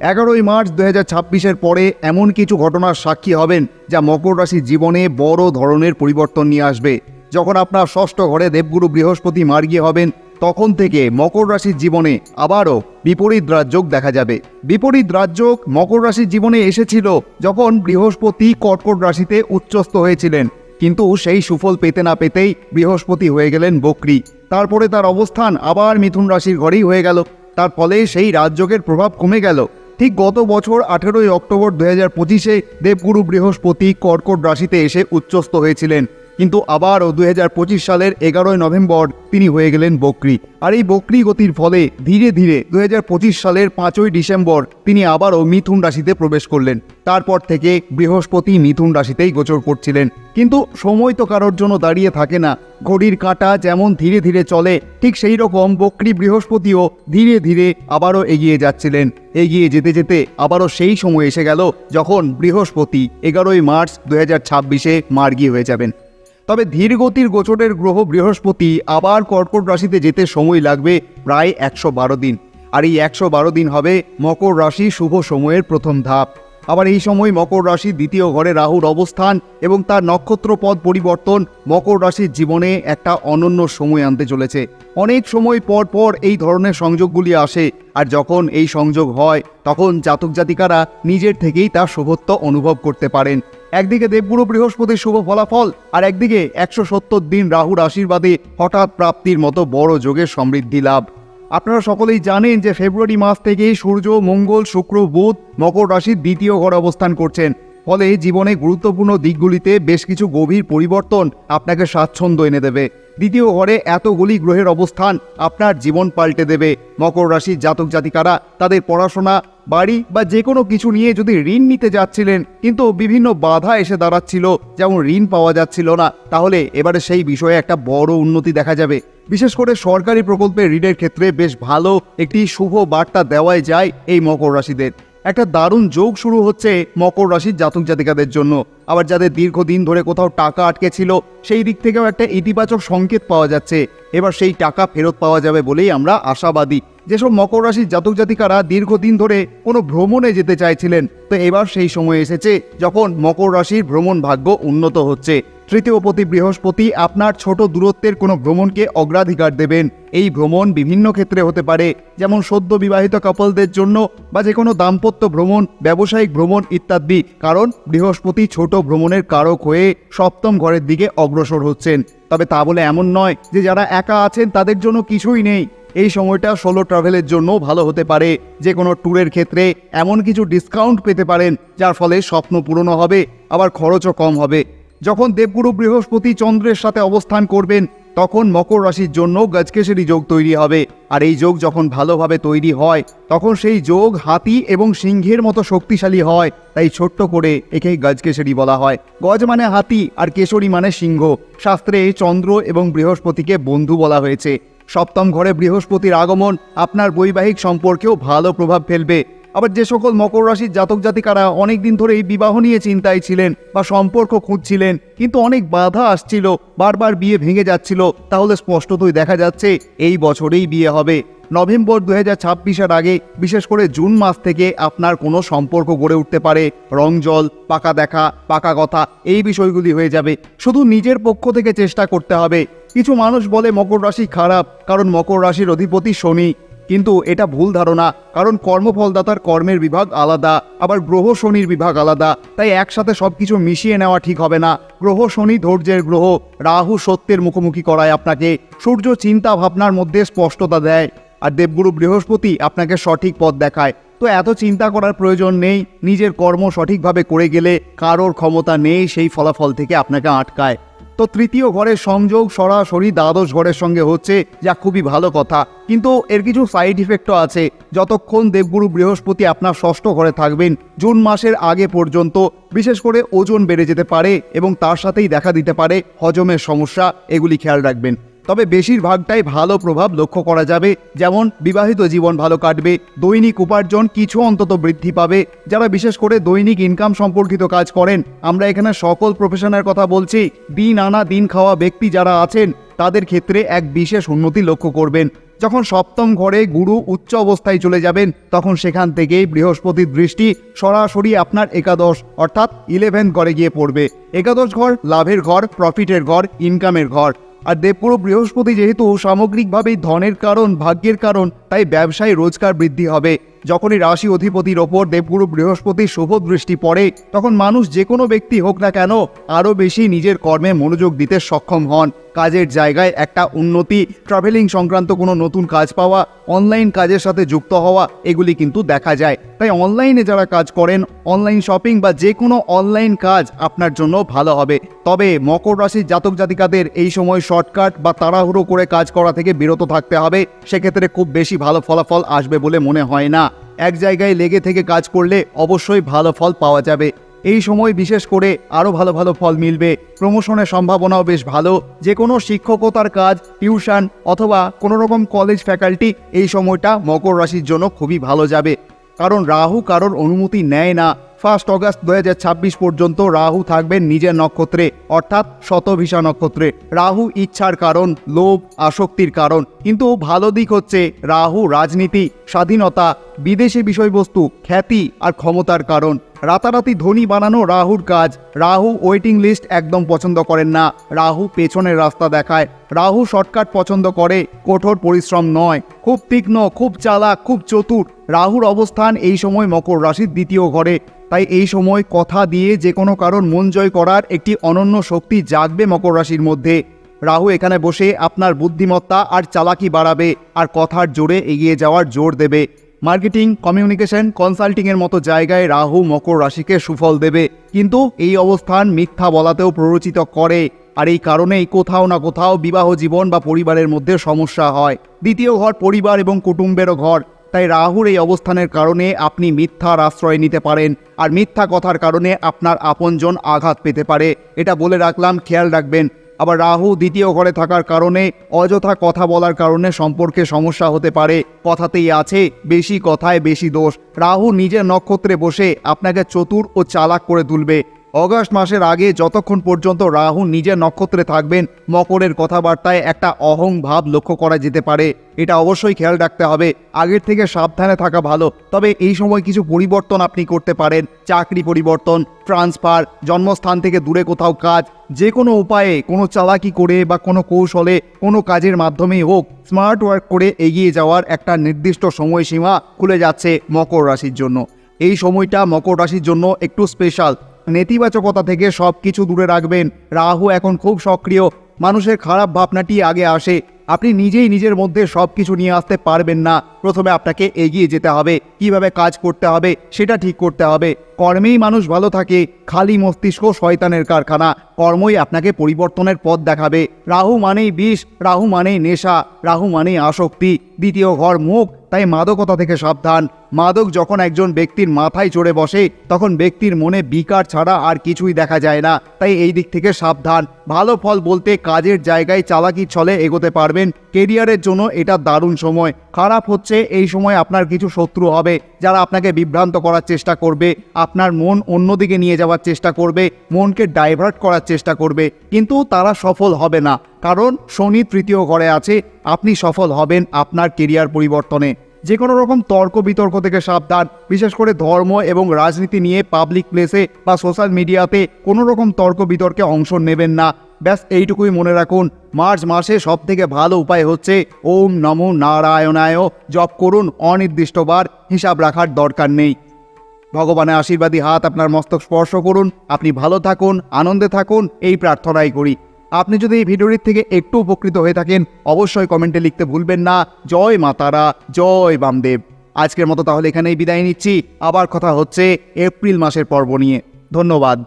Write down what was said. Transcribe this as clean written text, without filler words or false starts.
11ই March 2026-এর পরে এমন কিছু ঘটনার সাক্ষী হবেন যা মকর রাশির জীবনে বড় ধরনের পরিবর্তন নিয়ে আসবে। যখন আপনার ষষ্ঠ ঘরে দেবগুরু বৃহস্পতি মার্গী হবেন, তখন থেকে মকর রাশির জীবনে আবারও বিপরীত রাজযোগ দেখা যাবে। বিপরীত রাজযোগ মকর রাশির জীবনে এসেছিল যখন বৃহস্পতি কর্কট রাশিতে উচ্চস্থ হয়েছিলেন, কিন্তু সেই সুফল পেতে না পেতেই বৃহস্পতি হয়ে গেলেন বক্রী। তারপরে তার অবস্থান আবার মিথুন রাশির ঘরেই হয়ে গেল। তার ফলে সেই রাজযোগের প্রভাব কমে গেল। ঠিক গত বছর 18ই অক্টোবর 2025-এ দেবগুরু বৃহস্পতি কর্কট রাশিতে এসে উচ্চস্থ হয়েছিলেন, কিন্তু আবারও 2025 সালের 11ই নভেম্বর তিনি হয়ে গেলেন বক্রী। আর এই বক্রী গতির ফলে ধীরে ধীরে 2025 সালের 5ই ডিসেম্বর তিনি আবারও মিথুন রাশিতে প্রবেশ করলেন। তারপর থেকে বৃহস্পতি মিথুন রাশিতেই গোচর করছিলেন। কিন্তু সময় তো কারোর জন্য দাঁড়িয়ে থাকে না। ঘড়ির কাঁটা যেমন ধীরে ধীরে চলে, ঠিক সেই রকম বক্রী বৃহস্পতিও ধীরে ধীরে আবারও এগিয়ে যাচ্ছিলেন। এগিয়ে যেতে যেতে আবারও সেই সময় এসে গেল যখন বৃহস্পতি 11ই মার্চ 2026-এ মার্গী হয়ে যাবেন। তবে ধীরগতির গোচরের গ্রহ বৃহস্পতি আবার কর্কট রাশিতে যেতে সময় লাগবে প্রায় 112 দিন। আর এই 112 দিন হবে মকর রাশি শুভ সময়ের প্রথম ধাপ। আবার এই সময় মকর রাশির দ্বিতীয় ঘরে রাহুর অবস্থান এবং তার নক্ষত্র পদ পরিবর্তন মকর রাশির জীবনে একটা অনন্য সময় আনতে চলেছে। অনেক সময় পর পর এই ধরনের সংযোগগুলি আসে, আর যখন এই সংযোগ হয় তখন জাতক জাতিকারা নিজের থেকেই তার শুভত্ব অনুভব করতে পারেন। একদিকে দেবগুরু বৃহস্পতির শুভ ফলাফল, আর একদিকে 170 দিন রাহুর আশীর্বাদে হঠাৎ প্রাপ্তির মতো বড় যোগের সমৃদ্ধি লাভ। আপনারা সকলেই জানেন যে ফেব্রুয়ারি মাস থেকেই সূর্য, মঙ্গল, শুক্র, বুধ মকর রাশির দ্বিতীয় ঘরে অবস্থান করছেন। ফলে জীবনে গুরুত্বপূর্ণ দিকগুলিতে বেশ কিছু গভীর পরিবর্তন আপনাকে স্বাচ্ছন্দ্য এনে দেবে। দ্বিতীয় ঘরে এতগুলি গ্রহের অবস্থান আপনার জীবন পাল্টে দেবে। মকর রাশির জাতক জাতিকারা তাদের পড়াশোনা, বাড়ি বা যে কোনো কিছু নিয়ে যদি ঋণ নিতে যাচ্ছিলেন কিন্তু বিভিন্ন বাধা এসে দাঁড়াচ্ছিল, যেমন ঋণ পাওয়া যাচ্ছিল না, তাহলে এবারে সেই বিষয়ে একটা বড় উন্নতি দেখা যাবে। বিশেষ করে সরকারি প্রকল্পের ঋণের ক্ষেত্রে বেশ ভালো একটি শুভ বার্তা দেওয়াই যায় এই মকর রাশিদের। একটা দারুণ যোগ শুরু হচ্ছে মকর রাশির জাতক জাতিকাদের জন্য। আবার যাদের দীর্ঘদিন ধরে কোথাও টাকা আটকে ছিল, সেই দিক থেকেও একটা ইতিবাচক সংকেত পাওয়া যাচ্ছে। এবার সেই টাকা ফেরত পাওয়া যাবে বলেই আমরা আশাবাদী। যেসব মকর রাশির জাতক জাতিকারা দীর্ঘদিন ধরে কোনো ভ্রমণে যেতে চাইছিলেন, তো এবার সেই সময় এসেছে যখন মকর রাশির ভ্রমণ ভাগ্য উন্নত হচ্ছে। তৃতীয়পতি বৃহস্পতি আপনার ছোট দূরত্বের কোনো ভ্রমণকে অগ্রাধিকার দেবেন। এই ভ্রমণ বিভিন্ন ক্ষেত্রে হতে পারে, যেমন সদ্য বিবাহিত কাপলদের জন্য, বা যে কোনো দাম্পত্য ভ্রমণ, ব্যবসায়িক ভ্রমণ ইত্যাদি। কারণ বৃহস্পতি ছোট ভ্রমণের কারক হয়ে সপ্তম ঘরের দিকে অগ্রসর হচ্ছেন। তবে তা বলে এমন নয় যে যারা একা আছেন তাদের জন্য কিছুই নেই। এই সময়টা সোলো ট্রাভেলের জন্য ভালো হতে পারে। যে কোনো ট্যুরের ক্ষেত্রে এমন কিছু ডিসকাউন্ট পেতে পারেন যার ফলে স্বপ্ন পূরণ হবে, আবার খরচও কম হবে। যখন দেবগুরু বৃহস্পতি চন্দ্রের সাথে অবস্থান করবেন, তখন মকর রাশির জন্য গজকেশরী যোগ তৈরি হবে। আর এই যোগ যখন ভালোভাবে তৈরি হয়, তখন সেই যোগ হাতি এবং সিংহের মতো শক্তিশালী হয়। তাই ছোট্ট করে একে গজকেশরী বলা হয়। গজ মানে হাতি আর কেশরী মানে সিংহ। শাস্ত্রে চন্দ্র এবং বৃহস্পতিকে বন্ধু বলা হয়েছে। সপ্তম ঘরে বৃহস্পতির আগমন আপনার বৈবাহিক সম্পর্কেও ভালো প্রভাব ফেলবে। আবার যে সকল মকর রাশির জাতক জাতিকারা অনেকদিন ধরেই বিবাহ নিয়ে চিন্তায় ছিলেন বা সম্পর্ক খুঁজছিলেন, কিন্তু অনেক বাধা আসছিল, বারবার বিয়ে ভেঙে যাচ্ছিল, তাহলে স্পষ্টতই দেখা যাচ্ছে এই বছরেই বিয়ে হবে। নভেম্বর 2026-এর আগে, বিশেষ করে জুন মাস থেকে আপনার কোনো সম্পর্ক গড়ে উঠতে পারে। রং জল, পাকা দেখা, পাকা কথা, এই বিষয়গুলি হয়ে যাবে। শুধু নিজের পক্ষ থেকে চেষ্টা করতে হবে। কিছু মানুষ বলে মকর রাশি খারাপ কারণ মকর রাশির অধিপতি শনি, কিন্তু এটা ভুল ধারণা। কারণ কর্মফলদাতার কর্মের বিভাগ আলাদা, আবার গ্রহ শনির বিভাগ আলাদা। তাই একসাথে সবকিছু মিশিয়ে নেওয়া ঠিক হবে না। গ্রহ শনি ধৈর্যের গ্রহ, রাহু সত্যের মুখোমুখি করায় আপনাকে, সূর্য চিন্তা ভাবনার মধ্যে স্পষ্টতা দেয়, আর দেবগুরু বৃহস্পতি আপনাকে সঠিক পথ দেখায়। তো এত চিন্তা করার প্রয়োজন নেই। নিজের কর্ম সঠিকভাবে করে গেলে কারোর ক্ষমতা নেই সেই ফলাফল থেকে আপনাকে আটকায়। তো তৃতীয় ঘরের সংযোগ সরাসরি দ্বাদশ ঘরের সঙ্গে হচ্ছে, যা খুবই ভালো কথা। কিন্তু এর কিছু সাইড ইফেক্টও আছে। যতক্ষণ দেবগুরু বৃহস্পতি আপনার ষষ্ঠ ঘরে থাকবেন, জুন মাসের আগে পর্যন্ত বিশেষ করে ওজন বেড়ে যেতে পারে এবং তার সাথেই দেখা দিতে পারে হজমের সমস্যা। এগুলি খেয়াল রাখবেন। তবে বেশিরভাগটাই ভালো প্রভাব লক্ষ্য করা যাবে। যেমন বিবাহিত জীবন ভালো কাটবে, দৈনিক উপার্জন কিছু অন্তত বৃদ্ধি পাবে। যারা বিশেষ করে দৈনিক ইনকাম সম্পর্কিত কাজ করেন, আমরা এখানে সকল প্রফেশনের কথা বলছি, দিন আনা দিন খাওয়া ব্যক্তি যারা আছেন তাদের ক্ষেত্রে এক বিশেষ উন্নতি লক্ষ্য করবেন। যখন সপ্তম ঘরে গুরু উচ্চ অবস্থায় চলে যাবেন তখন সেখান থেকেই বৃহস্পতির দৃষ্টি সরাসরি আপনার একাদশ অর্থাৎ 11th ঘরে গিয়ে পড়বে। একাদশ ঘর লাভের ঘর, প্রফিটের ঘর, ইনকামের ঘর। আর দেবগুরু বৃহস্পতি যেহেতু সামগ্রিকভাবেই ধনের কারণ, ভাগ্যের কারণ, তাই ব্যবসায় রোজগার বৃদ্ধি হবে। যখনই রাশি অধিপতির ওপর দেবগুরু বৃহস্পতির শুভ দৃষ্টি পড়ে তখন মানুষ যে কোনো ব্যক্তি হোক না কেন আরও বেশি নিজের কর্মে মনোযোগ দিতে সক্ষম হন। কাজের জায়গায় একটা উন্নতি, ট্রাভেলিং সংক্রান্ত কোনো নতুন কাজ পাওয়া, অনলাইন কাজের সাথে যুক্ত হওয়া, এগুলি কিন্তু দেখা যায়। তাই অনলাইনে যারা কাজ করেন, অনলাইন শপিং বা যে কোনো অনলাইন কাজ আপনার জন্য ভালো হবে। তবে মকর রাশির জাতক জাতিকাদের এই সময় শর্টকাট বা তাড়াহুড়ো করে কাজ করা থেকে বিরত থাকতে হবে। সেক্ষেত্রে খুব বেশি ভালো ফলাফল আসবে বলে মনে হয় না। এক জায়গায় লেগে থেকে কাজ করলে অবশ্যই ভালো ফল পাওয়া যাবে। এই সময় বিশেষ করে আরও ভালো ভালো ফল মিলবে। প্রমোশনের সম্ভাবনাও বেশ ভালো। যে কোনো শিক্ষকতার কাজ, টিউশন অথবা কোনো রকম কলেজ ফ্যাকাল্টি এই সময়টা মকর রাশির জন্য খুবই ভালো যাবে। কারণ রাহু কারোর অনুমতি নেয় না। 1 অগস্ট 2026 পর্যন্ত রাহু থাকবেন নিজের নক্ষত্রে অর্থাৎ শতভিষা নক্ষত্রে। রাহু ইচ্ছার কারণ, লোভ, আসক্তির কারণ। কিন্তু ভালো দিক হচ্ছে রাহু রাজনীতি, স্বাধীনতা, বিদেশি বিষয়বস্তু, খ্যাতি আর ক্ষমতার কারণ। রাতারাতি ধনী বানানো রাহুর কাজ। রাহু ওয়েটিং লিস্ট একদম পছন্দ করেন না। রাহু পেছনের রাস্তা দেখায়। রাহু শর্টকাট পছন্দ করে, কঠোর পরিশ্রম নয়। খুব তীক্ষ্ণ, খুব চালাক, খুব চতুর। রাহুর অবস্থান এই সময় মকর রাশির 2য় ঘরে। তাই এই সময় কথা দিয়ে যে কোনো কারণ মন জয় করার একটি অনন্য শক্তি জাগবে মকর রাশির মধ্যে। রাহু এখানে বসে আপনার বুদ্ধিমত্তা আর চালাকি বাড়াবে আর কথার জোরে এগিয়ে যাওয়ার জোর দেবে। মার্কেটিং, কমিউনিকেশন, কনসাল্টিংয়ের মতো জায়গায় রাহু মকর রাশিকে সুফল দেবে। কিন্তু এই অবস্থান মিথ্যা বলাতেও প্ররোচিত করে। আর এই কারণেই কোথাও না কোথাও বিবাহ জীবন বা পরিবারের মধ্যে সমস্যা হয়। 2য় ঘর পরিবার এবং কুটুম্বেরও ঘর। তাই রাহুর এই অবস্থানের কারণে আপনি মিথ্যার আশ্রয় নিতে পারেন আর মিথ্যা কথার কারণে আপনার আপনজন আঘাত পেতে পারে। এটা বলে রাখলাম, খেয়াল রাখবেন। আবার রাহু 2য় ঘরে থাকার কারণে অযথা কথা বলার কারণে সম্পর্কে সমস্যা হতে পারে। কথাতেই আছে বেশি কথায় বেশি দোষ। রাহু নিজের নক্ষত্রে বসে আপনাকে চতুর ও চালাক করে তুলবে। অগস্ট মাসের আগে যতক্ষণ পর্যন্ত রাহু নিজের নক্ষত্রে থাকবেন মকরের কথাবার্তায় একটা অহং ভাব লক্ষ্য করা যেতে পারে। এটা অবশ্যই খেয়াল রাখতে হবে। আগের থেকে সাবধানে থাকা ভালো। তবে এই সময় কিছু পরিবর্তন আপনি করতে পারেন। চাকরি পরিবর্তন, ট্রান্সফার, জন্মস্থান থেকে দূরে কোথাও কাজ, যে কোনো উপায়ে কোনো চালাকি করে বা কোনো কৌশলে কোনো কাজের মাধ্যমেই হোক স্মার্ট ওয়ার্ক করে এগিয়ে যাওয়ার একটা নির্দিষ্ট সময়সীমা খুলে যাচ্ছে মকর রাশির জন্য। এই সময়টা মকর রাশির জন্য একটু স্পেশাল। নেতিবাচকতা থেকে সব কিছু দূরে রাখবেন। রাহু এখন খুব সক্রিয়। মানুষের খারাপ ভাবনাটি আগে আসে। আপনি নিজেই নিজের মধ্যে সব কিছু নিয়ে আসতে পারবেন না। প্রথমে আপনাকে এগিয়ে যেতে হবে। কিভাবে কাজ করতে হবে সেটা ঠিক করতে হবে। কর্মেই মানুষ ভালো থাকে। খালি মস্তিষ্ক শয়তানের কারখানা। কর্মই আপনাকে পরিবর্তনের পথ দেখাবে। রাহু মানেই বিষ, রাহু মানেই নেশা, রাহু মানেই আসক্তি। 2য় ঘর মুখ, তাই মাদকতা থেকে সাবধান। মাদক যখন একজন ব্যক্তির মাথায় চড়ে বসে তখন ব্যক্তির মনে বিকার ছাড়া আর কিছুই দেখা যায় না। তাই এই দিক থেকে সাবধান। ভালো ফল বলতে কাজের জায়গায় চালাকির ছলে এগোতে পারবেন। কেরিয়ারের জন্য এটা দারুণ সময়। খারাপ হচ্ছে এই সময় আপনার কিছু শত্রু হবে যারা আপনাকে বিভ্রান্ত করার চেষ্টা করবে। আপনার মন অন্যদিকে নিয়ে যাওয়ার চেষ্টা করবে, মনকে ডাইভার্ট করার চেষ্টা করবে। কিন্তু তারা সফল হবে না, কারণ শনি 3য় ঘরে আছে। আপনি সফল হবেন আপনার কেরিয়ার পরিবর্তনে। যে কোনো রকম তর্ক বিতর্ক থেকে সাবধান। বিশেষ করে ধর্ম এবং রাজনীতি নিয়ে পাবলিক প্লেসে বা সোশ্যাল মিডিয়াতে কোনো রকম তর্ক বিতর্কে অংশ নেবেন না। ব্যাস এইটুকুই মনে রাখুন। মার্চ মাসে সবথেকে ভালো উপায় হচ্ছে ওম নমো নারায়ণায় জপ করুন। অনির্দিষ্টবার হিসাব রাখার দরকার নেই। ভগবানের আশীর্বাদী হাত আপনার মস্তক স্পর্শ করুন। আপনি ভালো থাকুন, আনন্দে থাকুন, এই প্রার্থনাই করি। আপনি যদি এই ভিডিওটির থেকে একটু উপকৃত হয়ে থাকেন অবশ্যই কমেন্টে লিখতে ভুলবেন না। জয় মা তারা, জয় বামদেব। আজকের মতো তাহলে এখানেই বিদায় নিচ্ছি। আবার কথা হচ্ছে এপ্রিল মাসের পর্ব নিয়ে। ধন্যবাদ।